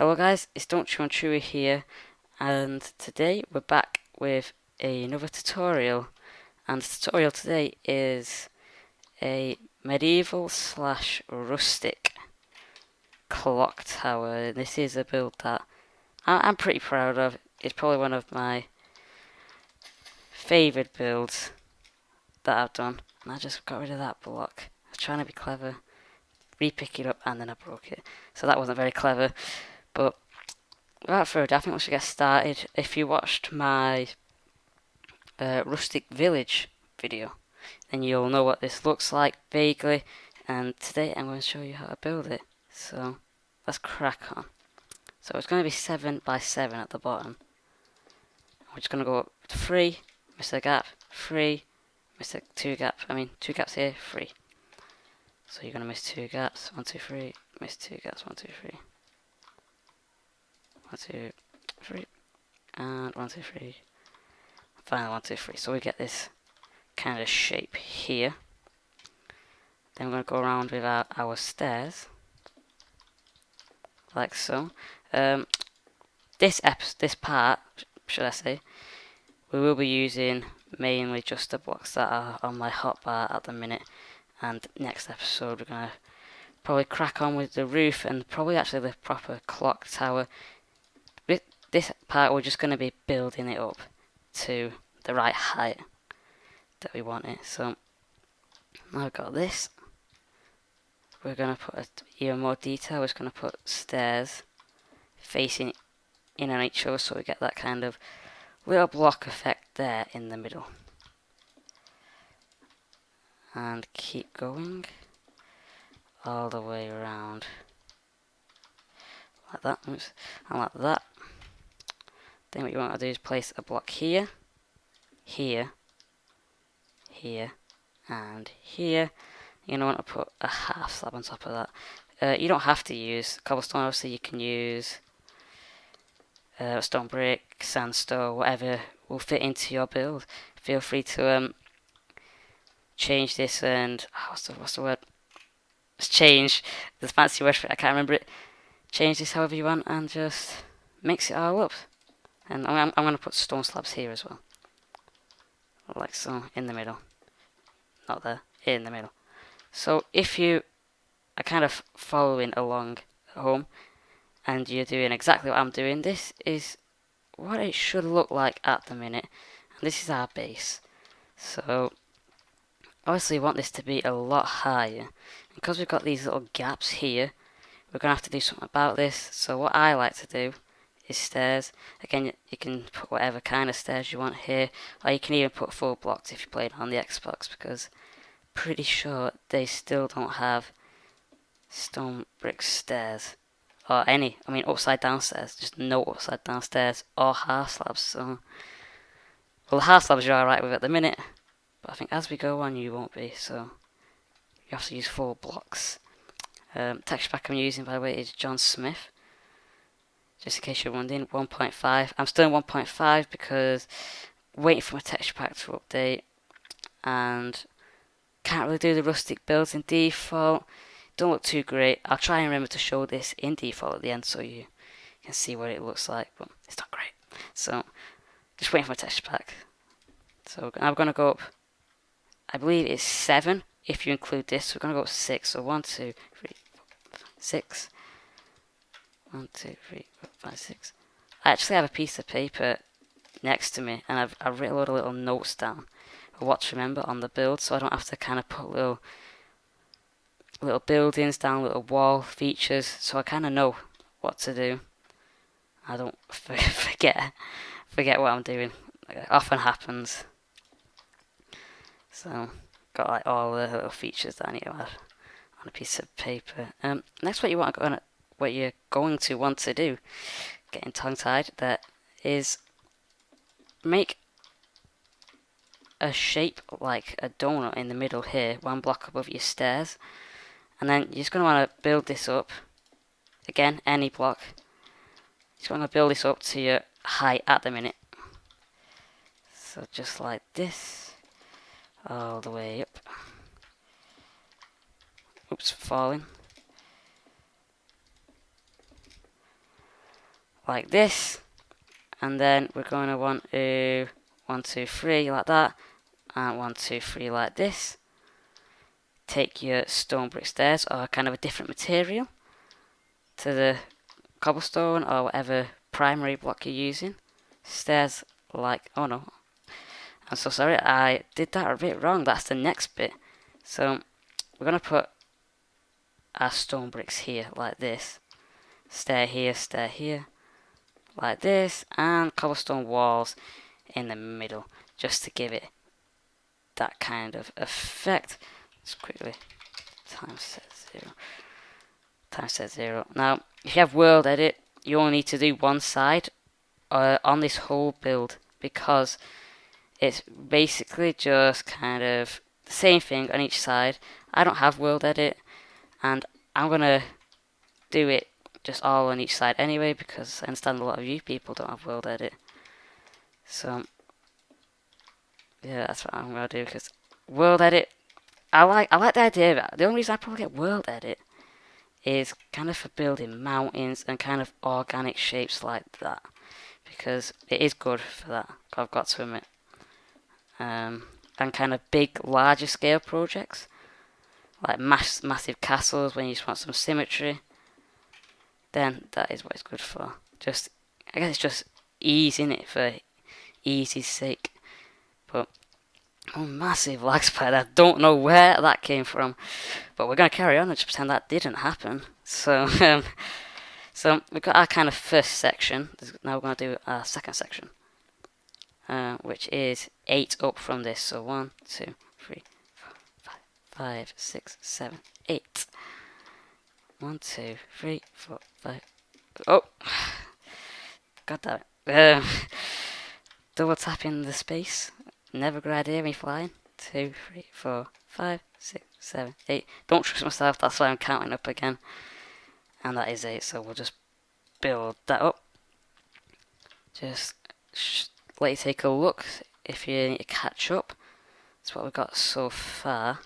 Hello guys, it's DontChewOnChewie here, and today we're back with another tutorial, and the tutorial today is a medieval slash rustic clock tower. This is a build that I'm pretty proud of. It's probably one of my favourite builds that I've done, and I just got rid of that block. I was trying to be clever, re-pick it up, and then I broke it, so that wasn't very clever, but without further ado, I think we should get started. If you watched my Rustic Village video, then you'll know what this looks like vaguely, and today I'm going to show you how to build it. So let's crack on. So it's going to be 7 by 7 at the bottom. We're just going to go up 3, miss a gap, 3, miss a 2 gap, 2 gaps here, 3. So you're going to miss 2 gaps, 1, 2, 3, miss 2 gaps, 1, 2, 3. 1, 2, 3, and 1, 2, 3. Final 1, 2, 3. So we get this kind of shape here. Then we're going to go around with our stairs, like so. This part, should I say, we will be using mainly just the blocks that are on my hotbar at the minute. And next episode, we're going to probably crack on with the roof and probably actually the proper clock tower. With this part, we're just going to be building it up to the right height that we want it. So now I've got this, we're going to put even more detail. We're just going to put stairs facing in on each other, so we get that kind of little block effect there in the middle. And keep going all the way around like that. Oops, and like that. Then what you want to do is place a block here, here, here, and here. You're going to want to put a half slab on top of that. You don't have to use cobblestone, obviously you can use stone brick, sandstone, whatever will fit into your build. Feel free to change this and what's the word? Let's change. There's a fancy word for it, I can't remember it. Change this however you want and just mix it all up. And I'm going to put stone slabs here as well, like so, in the middle. Not there, in the middle. So if you are kind of following along at home and you're doing exactly what I'm doing, this is what it should look like at the minute. And this is our base. So obviously we want this to be a lot higher. Because we've got these little gaps here, we're going to have to do something about this. So what I like to do is stairs. Again, you can put whatever kind of stairs you want here, or you can even put full blocks if you're playing on the Xbox, because pretty sure they still don't have stone brick stairs or any, upside down stairs, just no upside down stairs or half slabs. So well, the half slabs you're alright with at the minute, but I think as we go on you won't be, so you have to use full blocks. Texture pack I'm using, by the way, is John Smith, just in case you're wondering. 1.5. I'm still in 1.5 because I'm waiting for my texture pack to update, and can't really do the rustic builds in default. Don't look too great. I'll try and remember to show this in default at the end so you can see what it looks like, but it's not great. So just waiting for my texture pack. So I'm going to go up, I believe it's 7 if you include this. So we're going to go up 6. So 1, 2, 3, 4, 6. 1, 2, 3, 4, 5, 6. I actually have a piece of paper next to me, and I've written a lot of little notes down of what to remember on the build, so I don't have to kind of put little buildings down, little wall features, so I kind of know what to do. I don't forget what I'm doing. It often happens. So got like all the little features that I need to add on a piece of paper. Next, what you're going to want to do, getting tongue-tied, that is make a shape like a donut in the middle here, 1 block above your stairs, and then you're just going to want to build this up. Again, any block. You're just going to build this up to your height at the minute. So just like this, all the way up. Oops, falling. like this, and then we're going to want to 1, 2, 3 like that, and 1, 2, 3 like this. Take your stone brick stairs or kind of a different material to the cobblestone or whatever primary block you're using. Stairs like, oh no, I'm so sorry, I did that a bit wrong. That's the next bit. So we're going to put our stone bricks here like this. Stair here, like this, and cobblestone walls in the middle, just to give it that kind of effect. Just quickly, times set 0. Now, if you have world edit, you only need to do one side on this whole build, because it's basically just kind of the same thing on each side. I don't have world edit, and I'm gonna do it just all on each side anyway, because I understand a lot of you people don't have world edit. So yeah, that's what I'm gonna do, because world edit, I like the idea of it. The only reason I probably get world edit is kind of for building mountains and kind of organic shapes like that, because it is good for that, I've got to admit. And kind of big, larger scale projects, like massive castles when you just want some symmetry, then that is what it's good for. Just, I guess it's just ease in it for easy's sake. But oh, massive lag spike! I don't know where that came from, but we're gonna carry on and just pretend that didn't happen. So, so we've got our kind of first section. Now we're gonna do our second section, which is 8 up from this. So 1, 2, 3, 4, 5, 6, 7, 8. 1, 2, 3, 4, 5. Oh, god damn it! Double tapping the space. Never a good idea me flying. 2, 3, 4, 5, 6, 7, 8. Don't trust myself. That's why I'm counting up again. And that is 8. So we'll just build that up. Just let you take a look if you need to catch up. That's what we've got so far.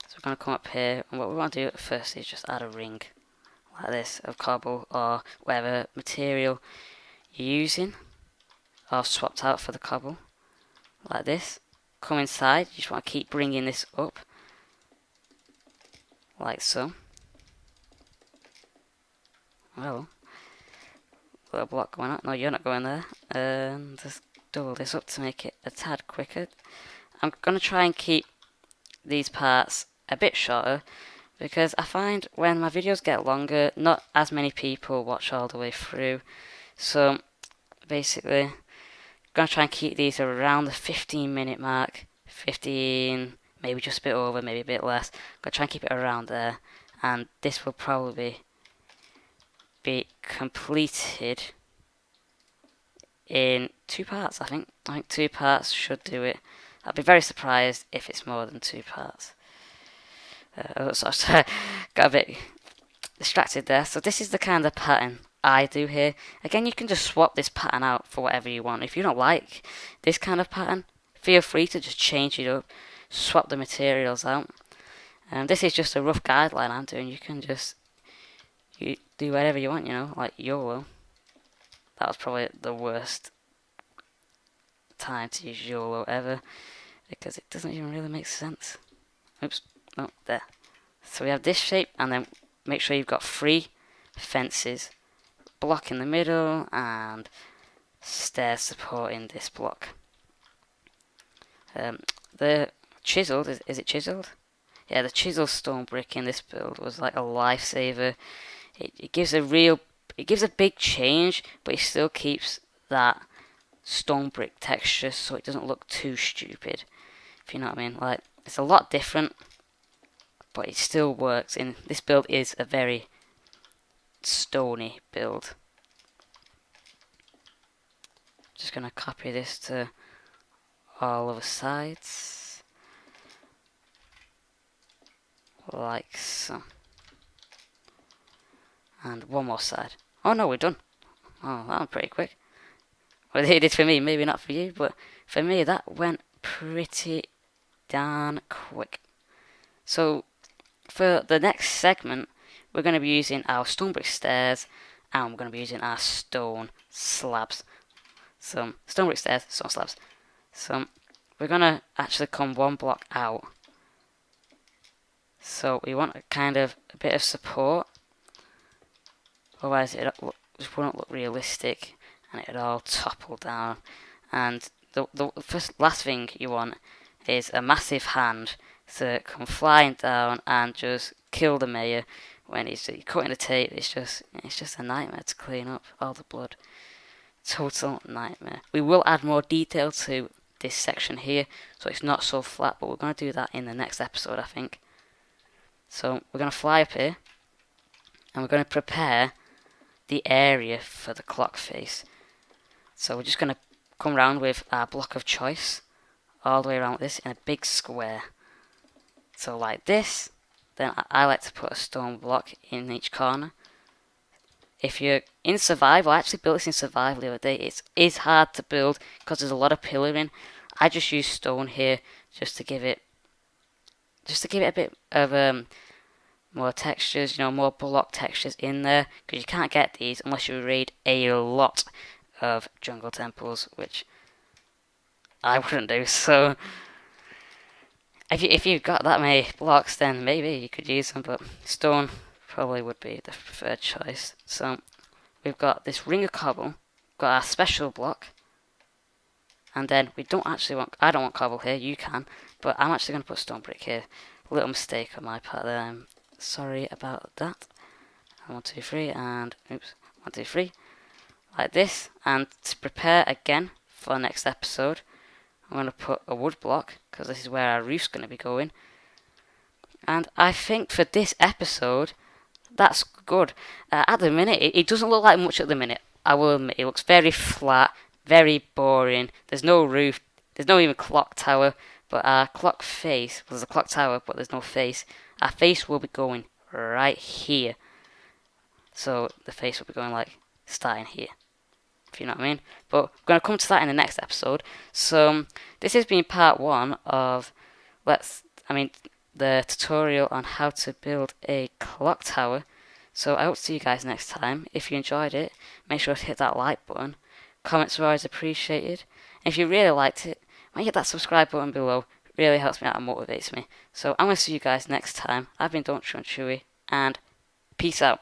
So we're going to come up here, and what we want to do first is just add a ring like this of cobble or whatever material you're using, or swapped out for the cobble like this. Come inside, you just want to keep bringing this up like so. Well, little block going up. No, you're not going there. Just double this up to make it a tad quicker. I'm going to try and keep these parts a bit shorter, because I find when my videos get longer, not as many people watch all the way through. So basically, I'm going to try and keep these around the 15-minute mark. 15, maybe just a bit over, maybe a bit less. I'm going to try and keep it around there, and this will probably be completed in 2 parts, I think. I think 2 parts should do it. I'd be very surprised if it's more than 2 parts. Sorry, got a bit distracted there. So this is the kind of pattern I do here. Again, you can just swap this pattern out for whatever you want. If you don't like this kind of pattern, feel free to just change it up, swap the materials out. This is just a rough guideline I'm doing. You can just do whatever you want, you know, like YOLO. That was probably the worst time to use YOLO ever, because it doesn't even really make sense. Oops, no, there. So we have this shape, and then make sure you've got 3 fences, block in the middle, and stairs supporting this block. The chiseled, is it chiseled? Yeah, the chiseled stone brick in this build was like a lifesaver. It gives a big change, but it still keeps that stone brick texture, so it doesn't look too stupid, if you know what I mean. Like, it's a lot different, but it still works. And this build is a very stony build. Just gonna copy this to all of the sides like so, and one more side. Oh no, we're done. Oh, that went pretty quick. Well, it did for me, maybe not for you, but for me that went pretty darn quick. So for the next segment, we're going to be using our stone brick stairs and we're going to be using our stone slabs. Some stone brick stairs, stone slabs. So we're going to actually come one block out. So we want a kind of a bit of support, otherwise it just wouldn't look realistic and it'd all topple down. And the last thing you want is a massive hand to come flying down and just kill the mayor when he's cutting the tape. It's just a nightmare to clean up all the blood. Total nightmare. We will add more detail to this section here, so it's not so flat, but we're going to do that in the next episode, I think. So we're going to fly up here, and we're going to prepare the area for the clock face. So we're just going to come around with our block of choice, all the way around this in a big square. So like this. Then I like to put a stone block in each corner. If you're in survival, I actually built this in survival the other day. It is hard to build because there's a lot of pillaring. I just use stone here just to give it a bit of more textures, more block textures in there, because you can't get these unless you raid a lot of jungle temples, which I wouldn't do. So if you've got that many blocks, then maybe you could use them, but stone probably would be the preferred choice. So we've got this ring of cobble, got our special block, and then I don't want cobble here, you can, but I'm actually going to put stone brick here. A little mistake on my part there, I'm sorry about that. 1, 2, 3, and oops, 1, 2, 3, like this. And to prepare again for the next episode, I'm going to put a wood block, because this is where our roof's going to be going. And I think for this episode, that's good. At the minute, it doesn't look like much at the minute. I will admit, it looks very flat, very boring. There's no roof, there's no even clock tower, but our clock face, well, there's a clock tower, but there's no face. Our face will be going right here. So the face will be going like, starting here, if you know what I mean. But we're going to come to that in the next episode. So this has been part 1 of the tutorial on how to build a clock tower. So I hope to see you guys next time. If you enjoyed it, make sure to hit that like button. Comments are always appreciated. And if you really liked it, might hit that subscribe button below. It really helps me out and motivates me. So I'm going to see you guys next time. I've been DontChewOnChewie, and peace out.